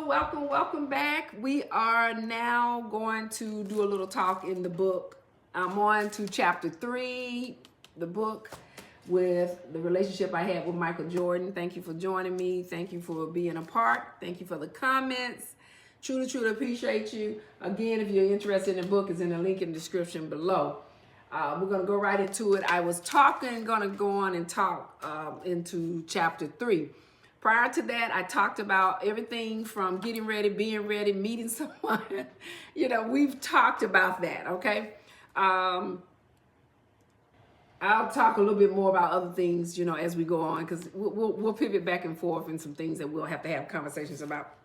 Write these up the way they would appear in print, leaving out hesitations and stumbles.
welcome back. We are now going to do a little talk in the book. I'm on to chapter 3, the book with the relationship I had with Micheal Jordan. Thank you for joining me. Thank you for being a part. Thank you for the comments. Truly appreciate you. Again, if you're interested in the book, it's in the link in the description below. We're going to go right into it. I was going to go on and talk into chapter 3. Prior to that, I talked about everything from getting ready, being ready, meeting someone. We've talked about that, okay? I'll talk a little bit more about other things, as we go on, because we'll pivot back and forth in some things that we'll have to have conversations about.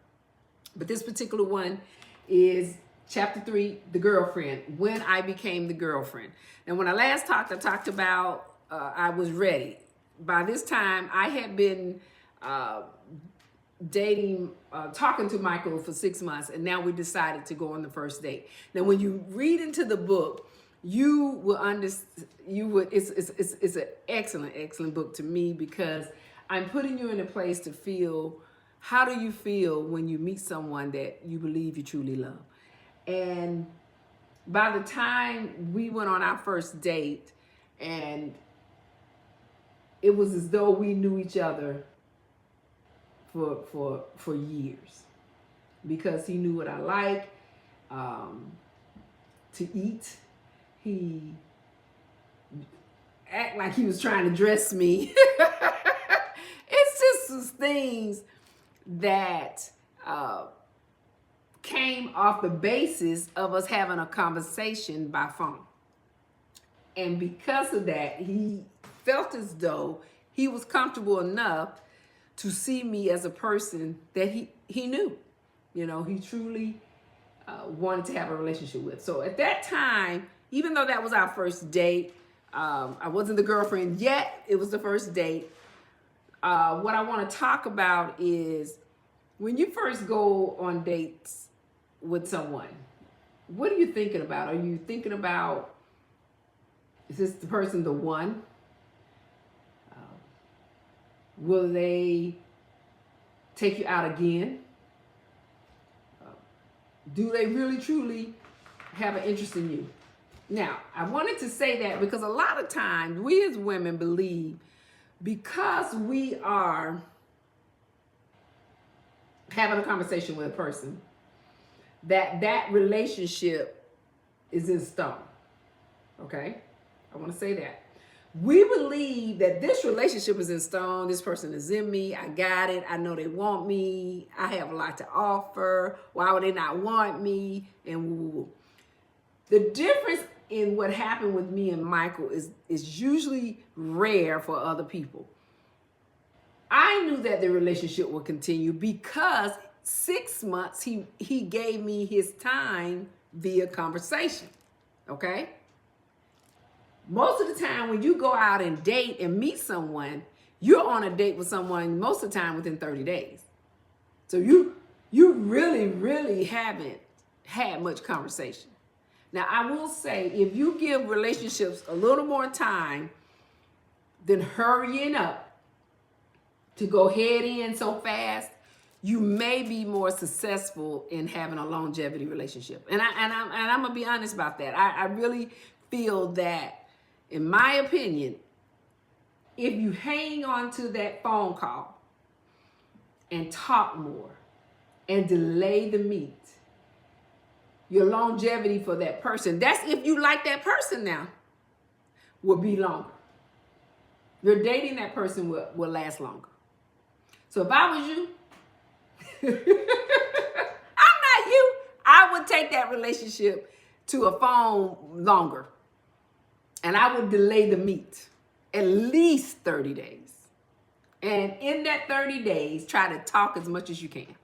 But this particular one is chapter 3, the girlfriend, when I became the girlfriend. And when I last talked, I talked about I was ready. By this time, I had been talking to Micheal for 6 months, and now we decided to go on the first date. Now, when you read into the book, you will understand. It's an excellent book to me, because I'm putting you in a place to feel, how do you feel when you meet someone that you believe you truly love? And by the time we went on our first date, and it was as though we knew each other for years, because he knew what I like to eat. He act like he was trying to dress me. It's just some things that came off the basis of us having a conversation by phone. And because of that, he felt as though he was comfortable enough to see me as a person that he knew, he truly wanted to have a relationship with. So at that time, even though that was our first date, I wasn't the girlfriend yet. It was the first date. What I want to talk about is, when you first go on dates with someone, what are you thinking about? Are you thinking about, is this the person the one? Will they take you out again? Do they really, truly have an interest in you? Now, I wanted to say that because a lot of times we as women believe, because we are having a conversation with a person, that relationship is in stone. Okay? I want to say that. We believe that this relationship is in stone. This person is in me. I got it. I know they want me. I have a lot to offer. Why would they not want me? And woo-woo. The difference in what happened with me and Micheal is usually rare for other people. I knew that the relationship would continue because 6 months he gave me his time via conversation. Okay? Most of the time when you go out and date and meet someone, you're on a date with someone most of the time within 30 days. So you really haven't had much conversation. Now, I will say, if you give relationships a little more time than hurrying up to go head in so fast, you may be more successful in having a longevity relationship. And I'm gonna be honest about that. I really feel that, in my opinion, if you hang on to that phone call and talk more and delay the meet, your longevity for that person, that's if you like that person now, will be longer. Your dating that person will last longer. So if I was you, I'm not you, I would take that relationship to a phone longer. And I would delay the meet at least 30 days. And in that 30 days, try to talk as much as you can.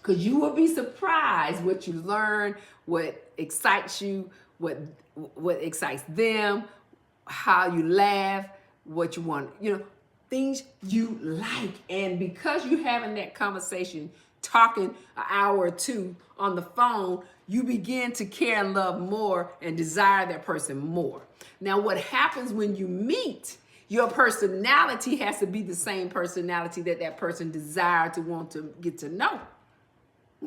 Because you will be surprised what you learn, what excites you, what excites them, how you laugh, what you want, things you like. And because you're having that conversation, talking an hour or two on the phone, you begin to care and love more and desire that person more. Now, what happens when you meet Your personality has to be the same personality that that person desired to want to get to know.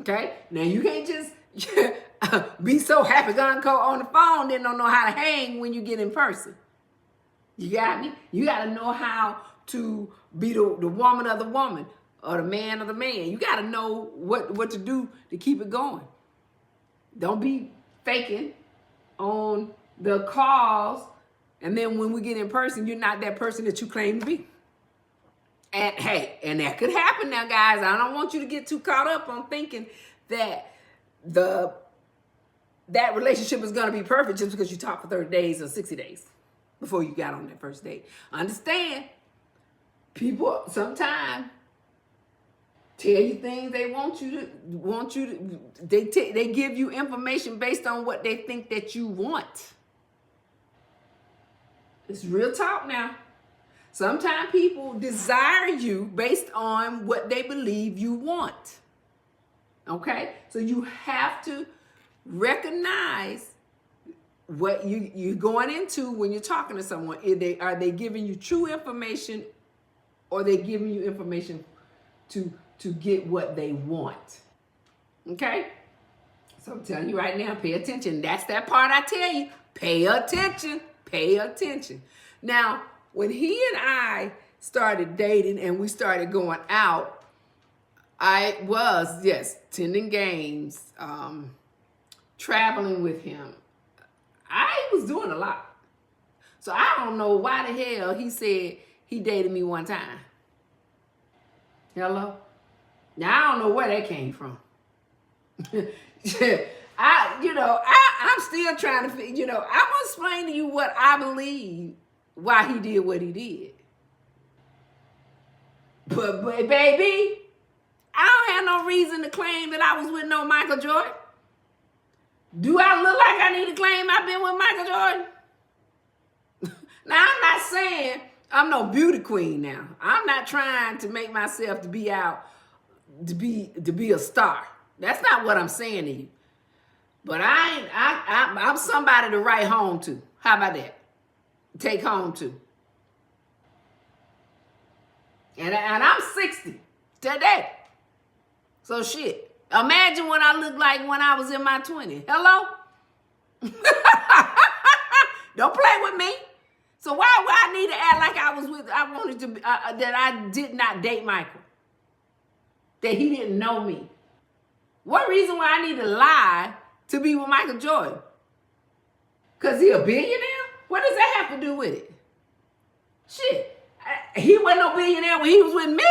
Okay? Now, you can't just be so happy-go-go on the phone, then don't know how to hang when you get in person. You got me? You got to know how to be the woman of the woman or the man of the man. You got to know what to do to keep it going. Don't be faking on the calls, and then when we get in person, you're not that person that you claim to be. And hey, and that could happen now, guys. I don't want you to get too caught up on thinking that that relationship is going to be perfect just because you talk for 30 days or 60 days before you got on that first date. Understand, people sometimes tell you things they want you to they give you information based on what they think that you want. It's real talk now. Sometimes people desire you based on what they believe you want. Okay? So you have to recognize what you're going into when you're talking to someone. Are they giving you true information, or are they giving you information to get what they want? Okay? So I'm telling you right now, pay attention. That's that part I tell you. Pay attention. Pay attention. Now, when he and I started dating and we started going out, I was, yes, attending games, traveling with him. I was doing a lot. So I don't know why the hell he said he dated me one time. Hello? Now, I don't know where that came from. I'm still trying to figure, I'm going to explain to you what I believe, why he did what he did. But baby, I don't have no reason to claim that I was with no Micheal Jordan. Do I look like I need to claim I've been with Micheal Jordan? Now, I'm not saying I'm no beauty queen now. I'm not trying to make myself to be out to be a star. That's not what I'm saying to you. But I'm somebody to write home to. How about that? Take home to. And I'm 60 today. So shit. Imagine what I looked like when I was in my 20s. Hello? Don't play with me. So why would I need to act like that I did not date Michael? That he didn't know me? What reason why I need to lie to be with Micheal Jordan? Because he a billionaire? What does that have to do with it? Shit. He wasn't no billionaire when he was with me.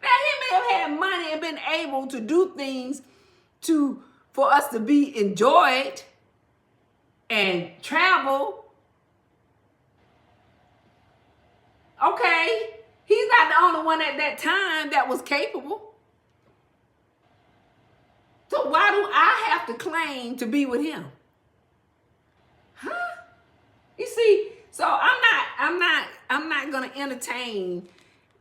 Now, he may have had money and been able to do things for us to be enjoyed and travel. Okay. He's not the only one at that time that was capable. So why do I have to claim to be with him? Huh? You see, so I'm not gonna entertain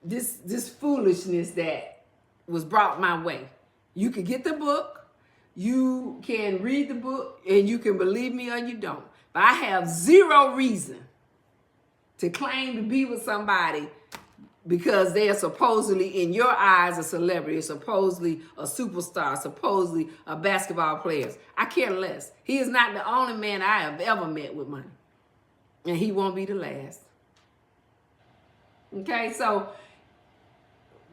this foolishness that was brought my way. You can get the book, you can read the book, and you can believe me or you don't. But I have zero reason to claim to be with somebody because they are supposedly, in your eyes, a celebrity, supposedly a superstar, supposedly a basketball player. I care less. He is not the only man I have ever met with money. And he won't be the last. Okay, so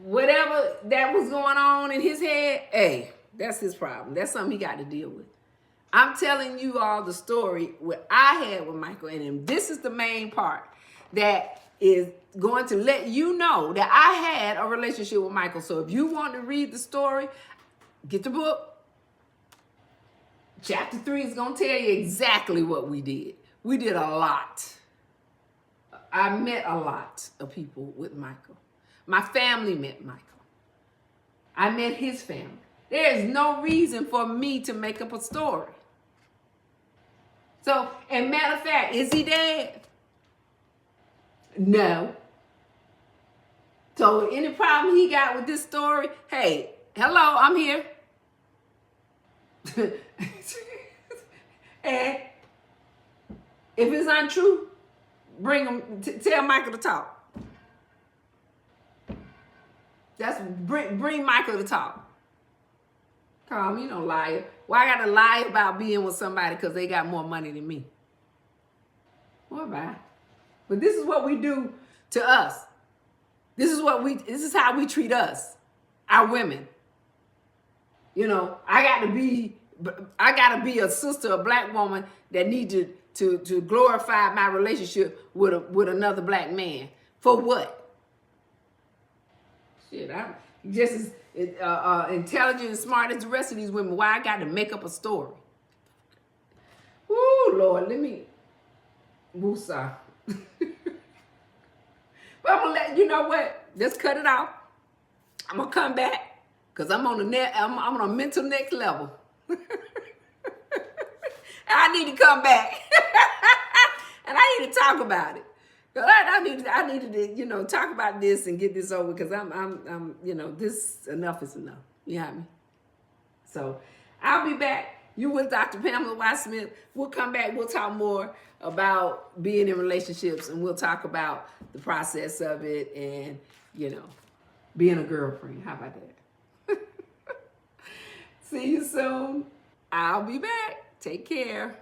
whatever that was going on in his head, hey, that's his problem. That's something he got to deal with. I'm telling you all the story what I had with Michael, and this is the main part that is going to let you know that I had a relationship with Michael. So if you want to read the story, get the book. Chapter 3 is going to tell you exactly what we did. We did a lot. I met a lot of people with Michael. My family met Michael. I met his family. There is no reason for me to make up a story. So, and matter of fact, is he dead? No. So any problem he got with this story, hey, hello, I'm here. And if it's untrue, Bring him. Tell Michael to talk. Bring Michael to talk. Call me, you no liar. Why I gotta lie about being with somebody because they got more money than me? What bye? But this is what we do to us. This is how we treat us, our women. You know, I gotta be a sister, a black woman that need to glorify my relationship with another black man. For what? Shit, I'm just as intelligent and smart as the rest of these women. Why I got to make up a story? Ooh, Lord, let me woosah. But I'm gonna let you know what. Just cut it off. I'm gonna come back because I'm on a mental next level. I need to come back, and I need to talk about it. I needed to, you know, talk about this and get this over because I'm, you know, this enough is enough. You have me? So I'll be back. You with Dr. Pamela Y. Smith. We'll come back. We'll talk more about being in relationships, and we'll talk about the process of it and, you know, being a girlfriend. How about that? See you soon. I'll be back. Take care.